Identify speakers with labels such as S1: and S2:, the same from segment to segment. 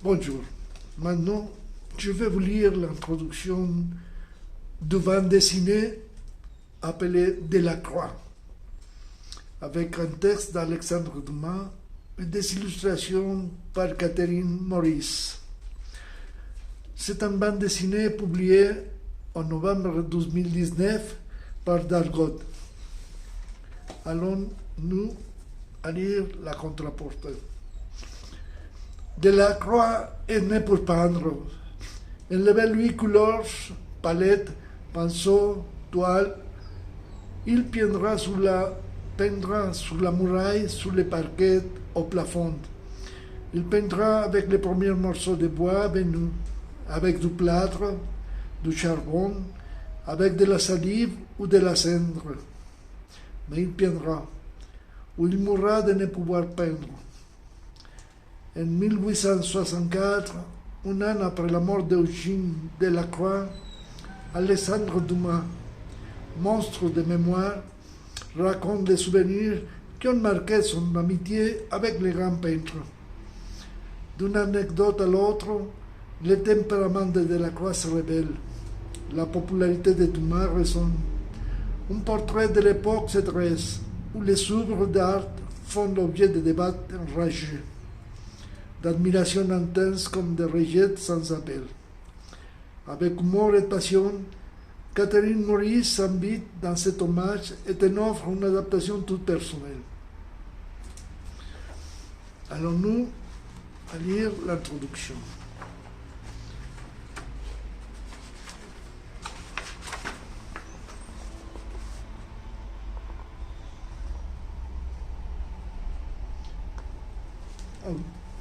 S1: Bonjour. Maintenant, je vais vous lire l'introduction du bande dessiné appelé Delacroix, avec un texte d'Alexandre Dumas et des illustrations par Catherine Maurice. C'est un bande dessinée publié en novembre 2019 par Dargaud. Allons-nous à lire la contraportée. Delacroix est né pour peindre. Il avait 8 couleurs, palettes, pinceaux, toiles. Il peindra sur la muraille, sur les parquets, au plafond. Il peindra avec les premiers morceaux de bois venus, avec du plâtre, du charbon, avec de la salive ou de la cendre. Mais il peindra, ou il mourra de ne pouvoir peindre. En 1864, un an après la mort d'Eugène Delacroix, Alexandre Dumas, monstre de mémoire, raconte des souvenirs qui ont marqué son amitié avec les grands peintres. D'une anecdote à l'autre, le tempérament de Delacroix se révèle. La popularité de Dumas résonne. Un portrait de l'époque se dresse, où les œuvres d'art font l'objet de débats enragés, d'admiration intense comme de rejet sans appel. Avec humour et passion, Catherine Maurice s'invite dans cet hommage et en offre une adaptation toute personnelle. Allons-nous à lire l'introduction.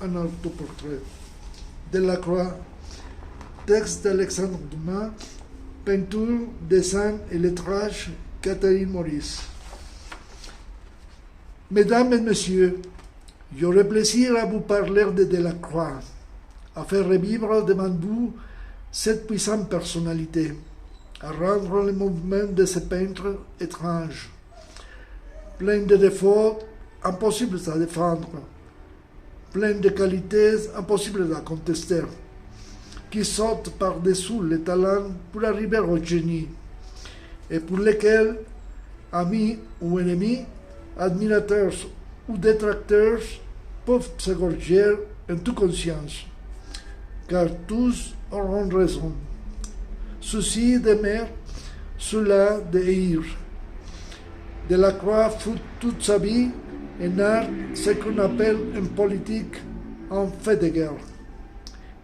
S1: Un autoportrait. Delacroix, texte d'Alexandre Dumas, peinture, dessin et lettrage, Catherine Maurice. Mesdames et messieurs, j'aurai plaisir à vous parler de Delacroix, à faire revivre devant vous cette puissante personnalité, à rendre le mouvement de ce peintre étrange, plein de défauts impossibles à défendre, plein de qualités impossibles à contester, qui sautent par-dessous les talents pour arriver au génie, et pour lesquels, amis ou ennemis, admirateurs ou détracteurs, peuvent s'égorger en toute conscience, car tous auront raison. Ceci d'aimer, cela de haïr. Delacroix fut toute sa vie en art ce qu'on appelle en politique un fait de guerre,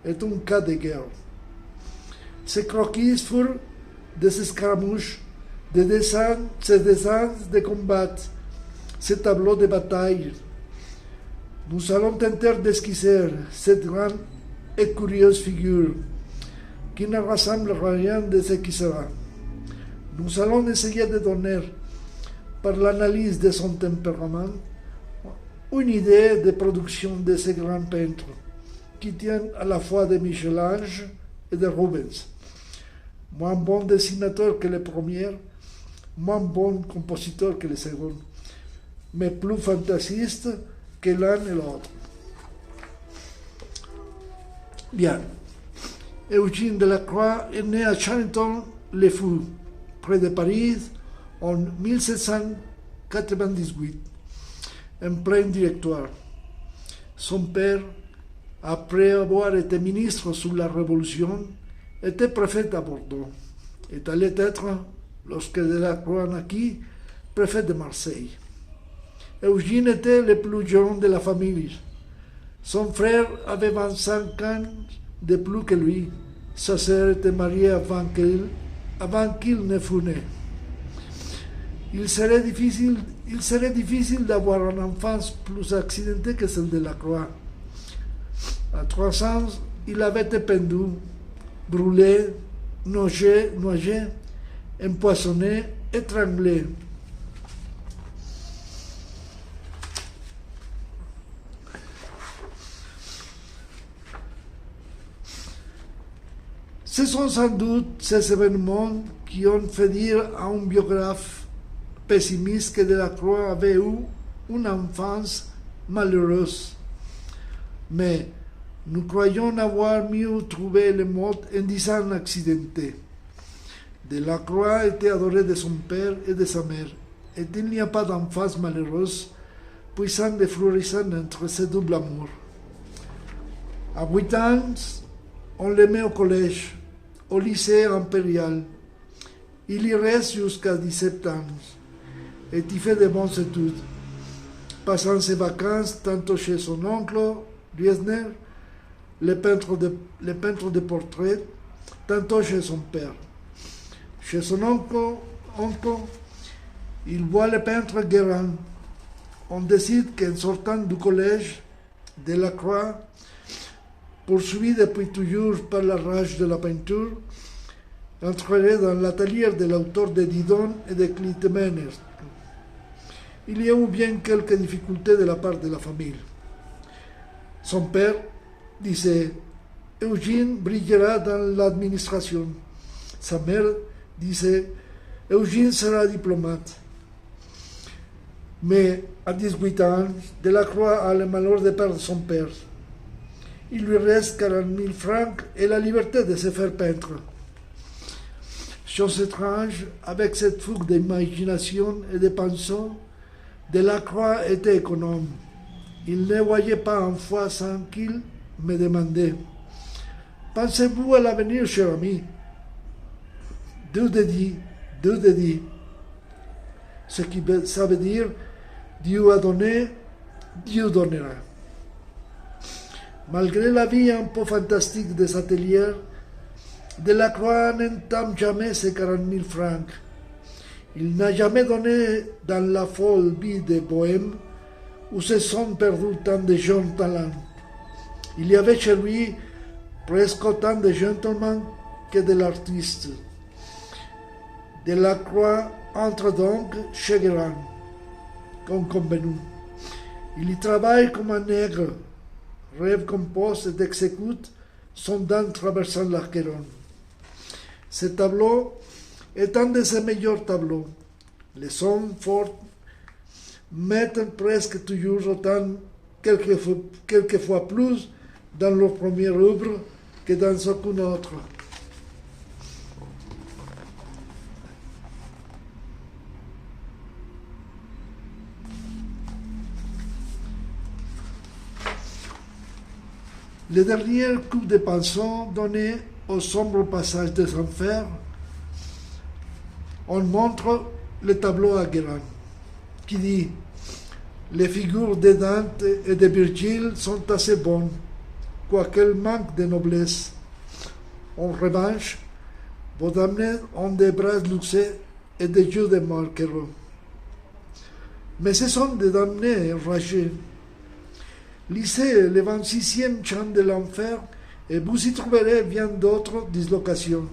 S1: est un cas de guerre. Ces croquis furent des escarmouches, ces dessins de combat, ces tableaux de bataille. Nous allons tenter d'esquisser cette grande et curieuse figure qui ne rassemble rien de ce qui sera. Nous allons essayer de donner, par l'analyse de son tempérament, une idée de production de ces grands peintres qui tiennent à la fois de Michel-Ange et de Rubens. Moins bon dessinateur que le premier, moins bon compositeur que le second, mais plus fantasiste que l'un et l'autre. Bien. Eugène Delacroix est né à Charenton-le-Fou, près de Paris, en 1798, en plein directoire. Son père, après avoir été ministre sous la Révolution, était préfet à Bordeaux et allait être, lorsque Delacroix naquit, préfet de Marseille. Eugène était le plus jeune de la famille. Son frère avait 25 ans de plus que lui. Sa sœur était mariée avant qu'il ne fût né. Il serait difficile d'avoir une enfance plus accidentée que celle de Delacroix. À 3 ans, il avait été pendu, brûlé, noyé, empoisonné, étranglé. Ce sont sans doute ces événements qui ont fait dire à un biographe pessimiste que Delacroix avait eu une enfance malheureuse. Mais Nous croyons avoir mieux trouvé le mot en disant accidenté. Delacroix était adoré de son père et de sa mère, et il n'y a pas d'emphase malheureuse, puissante et florissante entre ces doubles amours. À 8 ans, on le met au collège, au lycée impérial. Il y reste jusqu'à 17 ans, et il fait de bonnes études, passant ses vacances tantôt chez son oncle, Riesner, le peintre de portraits, tantôt chez son père. Chez son oncle, il voit le peintre Guérin. On décide qu'en sortant du collège, Delacroix, poursuivi depuis toujours par la rage de la peinture, entrerait dans l'atelier de l'auteur de Didon et de Clytemnestre. Il y a eu bien quelques difficultés de la part de la famille. Son père disait « Eugène brillera dans l'administration ». Sa mère disait « Eugène sera diplomate ». Mais à 18 ans, Delacroix a le malheur de perdre son père. Il lui reste 40 000 francs et la liberté de se faire peindre. Chose étrange, avec cette fougue d'imagination et de pensée, Delacroix était économe. Il ne voyait pas une fois sans qu'il me demandait « Pensez-vous à l'avenir, cher ami ?» Dieu de dit. Ce qui ça veut dire Dieu a donné, Dieu donnera. Malgré la vie un peu fantastique des ateliers, Delacroix n'entame jamais ses 40 000 francs. Il n'a jamais donné dans la folle vie de Bohême où se sont perdus tant de jeunes talents. Il y avait chez lui presque autant de gentlemen que de l'artiste. Delacroix entre donc chez Guérin, comme convenu. Il y travaille comme un nègre, rêve, compose et exécute son dents traversant l'Archéron. Ce tableau est un de ses meilleurs tableaux. Les hommes forts mettent presque toujours autant, quelquefois plus, dans leur première œuvre que dans aucune autre. Le dernier coup de pinceau donné au sombre passage des enfers, on montre le tableau à Guérin, qui dit « Les figures de Dante et de Virgile sont assez bonnes, quoiqu'elles manquent de noblesse. En revanche, vos damnés ont des bras luxés et des yeux de marquerons. Mais ce sont des damnés enragés. Lisez le 26e chant de l'enfer et vous y trouverez bien d'autres dislocations.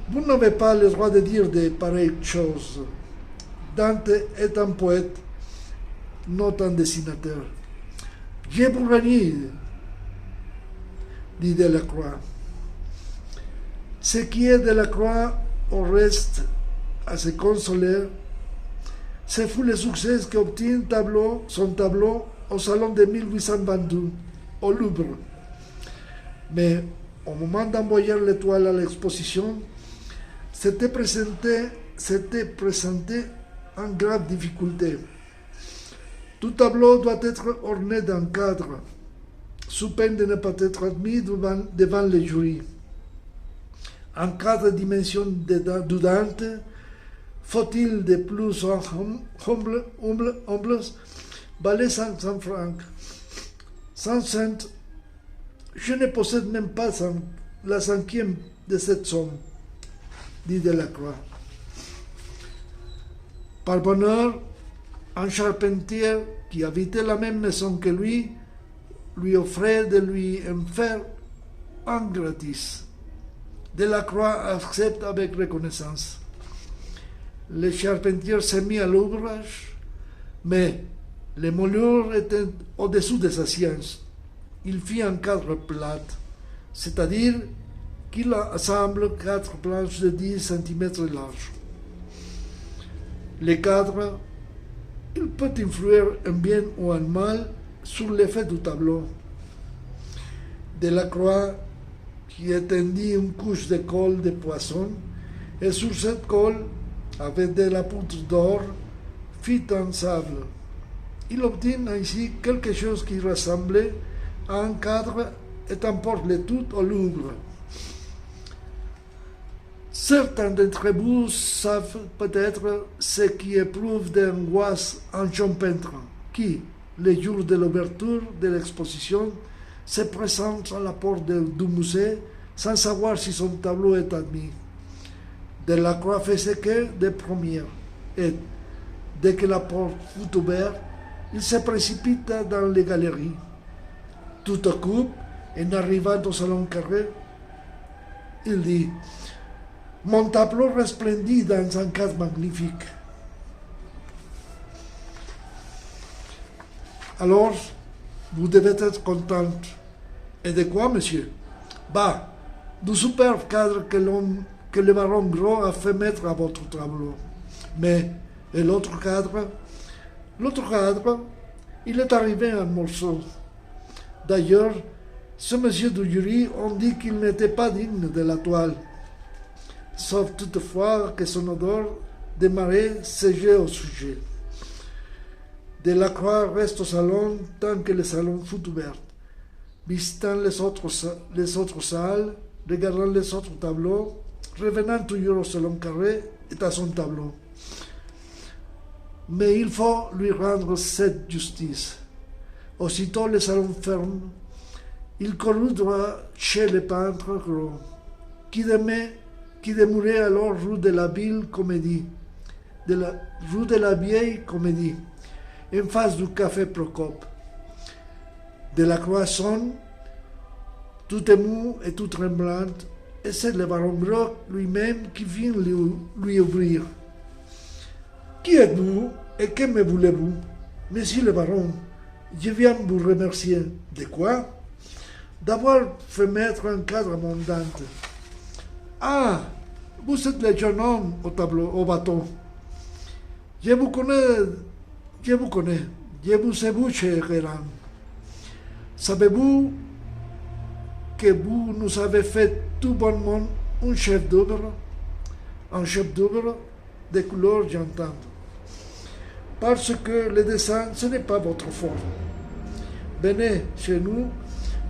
S1: Vous n'avez pas le droit de dire de pareilles choses. Dante est un poète, non un dessinateur. Je vous renie, dit Delacroix. Ce qui est Delacroix au reste à se consoler, ce fut le succès qu'obtint son tableau au salon de 1822, au Louvre. Mais au moment d'envoyer l'étoile à l'exposition, s'était présenté en grave difficulté. Tout tableau doit être orné d'un cadre, sous peine de ne pas être admis devant le jury. En cas de dimension du Dante, faut-il de plus humbles valait 500 francs. 100 cents, je ne possède même pas la cinquième de cette somme, dit Delacroix. Par bonheur, un charpentier qui habitait la même maison que lui offrait de lui en faire un gratis. Delacroix accepte avec reconnaissance. Le charpentier s'est mis à l'ouvrage, mais les moulures étaient au-dessous de sa science. Il fit un cadre plat, c'est-à-dire qu'il assemble 4 planches de 10 cm larges. Le cadre, il peut influer en bien ou en mal sur l'effet du tableau. Delacroix, qui étendit une couche de colle de poisson, et sur cette colle, avec de la poudre d'or, fit un sable. Il obtint ainsi quelque chose qui ressemblait à un cadre et emporte le tout au Louvre. Certains d'entre vous savent peut-être ce qui éprouve d'angoisse un jeune peintre qui, le jour de l'ouverture de l'exposition, se présente à la porte du musée sans savoir si son tableau est admis. Delacroix faisait que des premières, et dès que la porte fut ouverte, il se précipita dans les galeries. Tout à coup, en arrivant au salon carré, il dit « Mon tableau resplendit dans un cadre magnifique. » Alors, vous devez être contente. Et de quoi, monsieur? Bah, du superbe cadre que le baron Gros a fait mettre à votre tableau. Mais, et l'autre cadre, il est arrivé un morceau. D'ailleurs, ce monsieur du jury, on dit qu'il n'était pas digne de la toile. Sauf toutefois que son odeur de marée séchait au sujet. Delacroix reste au salon tant que le salon fut ouvert, visitant les autres salles, regardant les autres tableaux, revenant toujours au salon carré et à son tableau. Mais il faut lui rendre cette justice. Aussitôt le salon ferme, il courut droit chez le peintre Gros, qui demeurait alors rue de la Vieille Comédie, en face du café Procope. Delacroix sonne, tout ému et tout tremblante, et c'est le baron Gros lui-même qui vient lui ouvrir. « Qui êtes-vous et que me voulez-vous? Monsieur le baron, je viens vous remercier. De quoi? D'avoir fait mettre un cadre à mon Dante. Ah, vous êtes le jeune homme au bateau. Je vous connais, je vous ai vu chez Guérin. Savez-vous que vous nous avez fait tout bonnement un chef-d'œuvre de couleur j'entends. Parce que le dessin, ce n'est pas votre fort. Venez chez nous,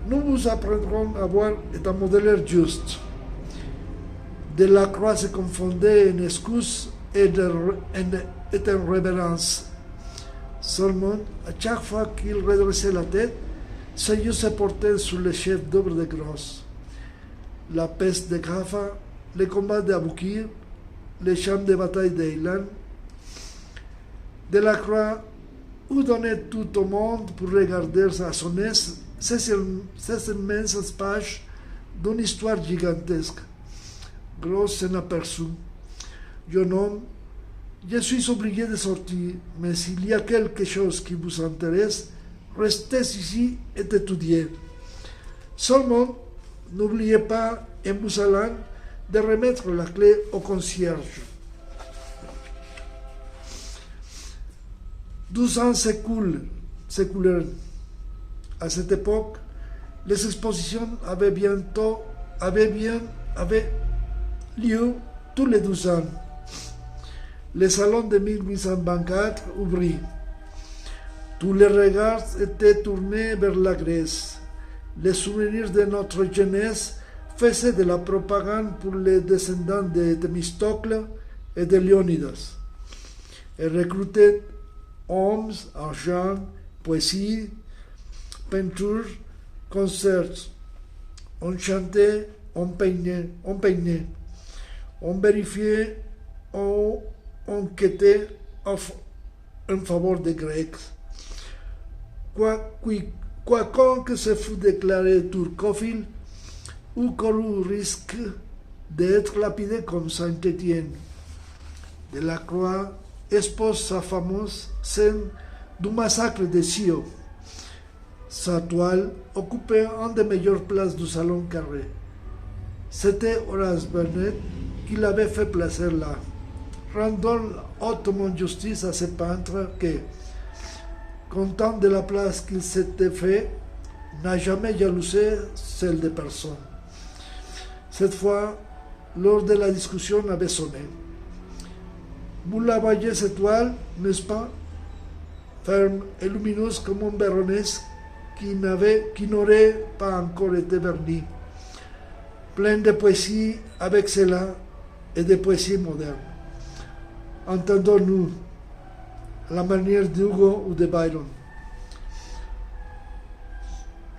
S1: nous vous apprendrons à voir un modèle juste. Delacroix se confondait en excuses et en révérence. Seulement, à chaque fois qu'il redressait la tête, ses yeux se portaient sur le chef d'œuvre de Gros. La peste de Jaffa, les combats d'Aboukir, les champs de bataille d'Eilan. Delacroix eût donné tout au monde pour regarder à son aise ces immenses pages d'une histoire gigantesque. Gros s'en aperçut. Jeune homme, je suis obligé de sortir, mais s'il y a quelque chose qui vous intéresse, restez ici et étudiez. Seulement, n'oubliez pas, en vous allant, de remettre la clé au concierge. 12 ans s'écoulèrent. À cette époque, les expositions avaient lieu tous les 12 ans. Le salon de 1824 ouvrit. Tous les regards étaient tournés vers la Grèce. Les souvenirs de notre jeunesse faisaient de la propagande pour les descendants de Thémistocle et de Léonidas, et recrutaient hommes, argent, poésie, peinture, concerts. On chantait, on peignait, on vérifiait, on enquêtait en faveur des Grecs. Quoiqu'on se fût déclaré turcophile, ou couru risque d'être lapidé comme Saint-Étienne. Delacroix expose sa fameuse scène du massacre de Scio. Sa toile occupait une des meilleures places du salon carré. C'était Horace Vernet qui l'avait fait placer là, rendant hautement justice à ce peintre qui, content de la place qu'il s'était fait, n'a jamais jalousé celle de personne. Cette fois, lors de la discussion, avait sonné. Vous la voyez cette toile, n'est-ce pas? Ferme et lumineuse comme un Véronèse qui n'aurait pas encore été verni. Plein de poésie avec cela et de poésie moderne. Entendons-nous la manière d'Hugo ou de Byron.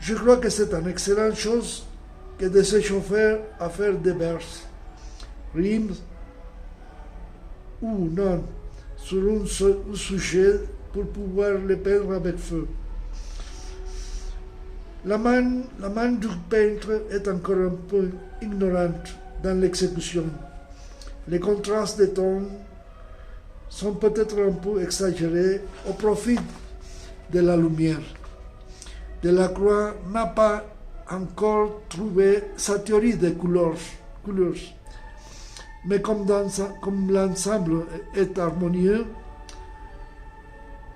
S1: Je crois que c'est une excellente chose que de s'échauffer à faire des vers, rimes ou non sur un sujet pour pouvoir le peindre avec feu. La main du peintre est encore un peu ignorante dans l'exécution. Les contrastes de tons sont peut-être un peu exagérés au profit de la lumière. Delacroix n'a pas encore trouvé sa théorie des couleurs. Mais comme l'ensemble est harmonieux,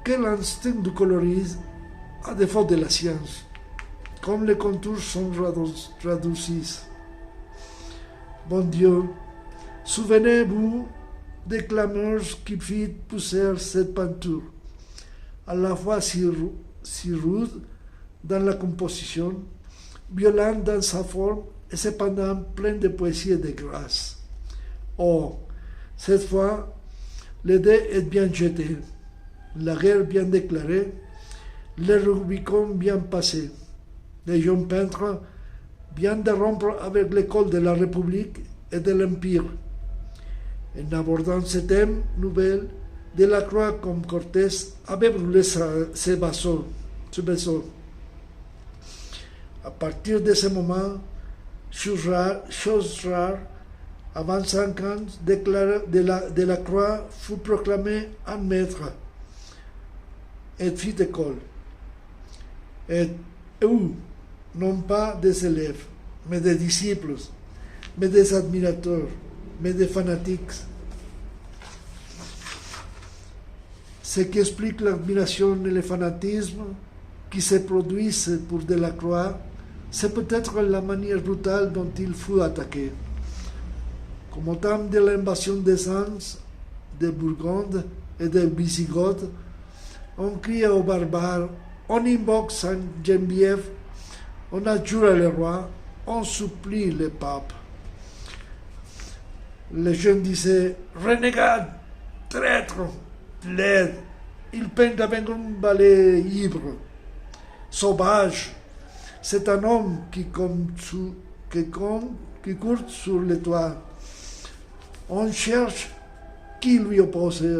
S1: que l'instinct du colorisme, à défaut de la science, comme les contours sont radoucis. Bon Dieu, souvenez-vous des clameurs qui fit pousser cette peinture, à la fois si rude dans la composition, violente dans sa forme et cependant pleine de poésie et de grâce. Oh, cette fois, le dé est bien jeté, la guerre bien déclarée, le Rubicon bien passé. Les jeunes peintres viennent de rompre avec l'école de la République et de l'Empire. En abordant ce thème nouvel, Delacroix, comme Cortés, avait brûlé ce vaisseau. À partir de ce moment, chose rare, à 25 ans, Delacroix fut proclamé un maître et fit école. Et où, non pas des élèves, mais des disciples, mais des admirateurs, mais des fanatiques. Ce qui explique l'admiration et le fanatisme qui se produisent pour Delacroix, c'est peut-être la manière brutale dont il fut attaqué. Comme au temps de l'invasion des Ans, de Bourgogne et des Visigoths, on crie aux barbares, on invoque Sainte-Geneviève, on adjure le roi, on supplie le pape. Les jeunes disaient, renégat, traître, laid, il peint avec un balai ivre, sauvage. C'est un homme qui court sur les toits. On cherche qui lui opposait.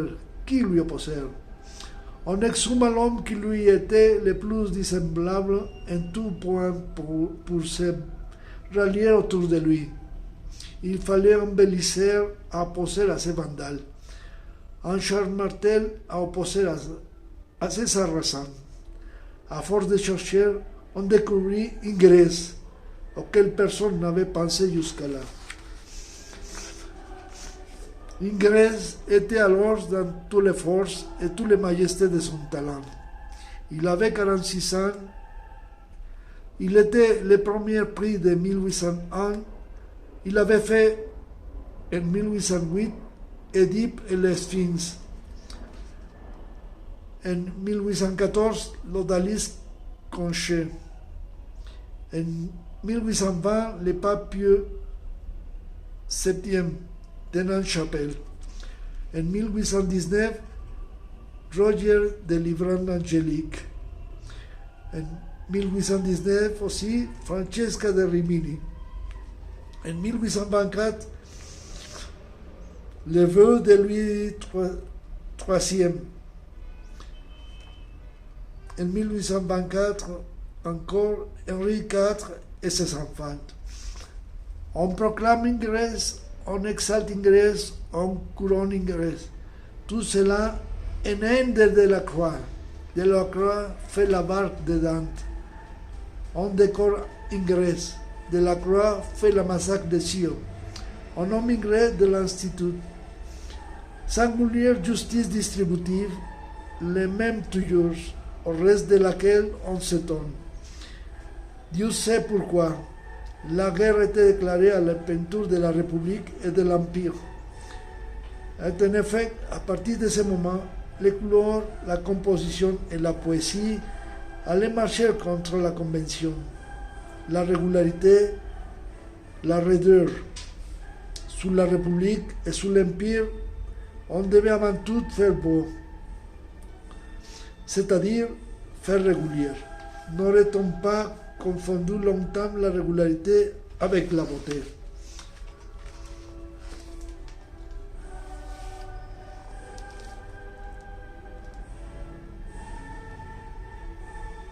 S1: On exhume l'homme qui lui était le plus dissemblable en tout point pour se rallier autour de lui. Il fallait un Bélisaire à opposer à ces vandales, un Charles Martel à opposer à ces sarrasins. À force de chercher, on découvrit une Grèce auquel personne n'avait pensé jusqu'à-là. Une Grèce était alors dans toutes les forces et toutes les majestés de son talent. Il avait 46 ans. Il était le premier prix de 1801. Il avait fait en 1808 Édipe et les Sphinx. En 1814, l'Odalisque Conché. En 1820, le pape Pieux VII de Nantes-Chapelle. En 1819, Roger de Librand Angélique. En 1819 aussi, Francesca de Rimini. En 1824, le vœu de Louis III. En 1824, encore Henri IV et ses enfants. On proclame une Grèce, on exalte une Grèce, on couronne une Grèce. Tout cela en un de Delacroix. Delacroix fait la barque de Dante. On décore une Grèce. Delacroix fait la massacre de Sion. On nomme une Grèce de l'Institut. Singulière justice distributive, les mêmes toujours, au reste de laquelle on s'étonne. Dieu sait pourquoi. La guerre était déclarée à la peinture de la République et de l'Empire. Et en effet, à partir de ce moment, les couleurs, la composition et la poésie allaient marcher contre la convention, la régularité, la raideur. Sous la République et sous l'Empire, on devait avant tout faire beau, c'est-à-dire faire régulière. N'aurait-on pas confondu longtemps la régularité avec la beauté?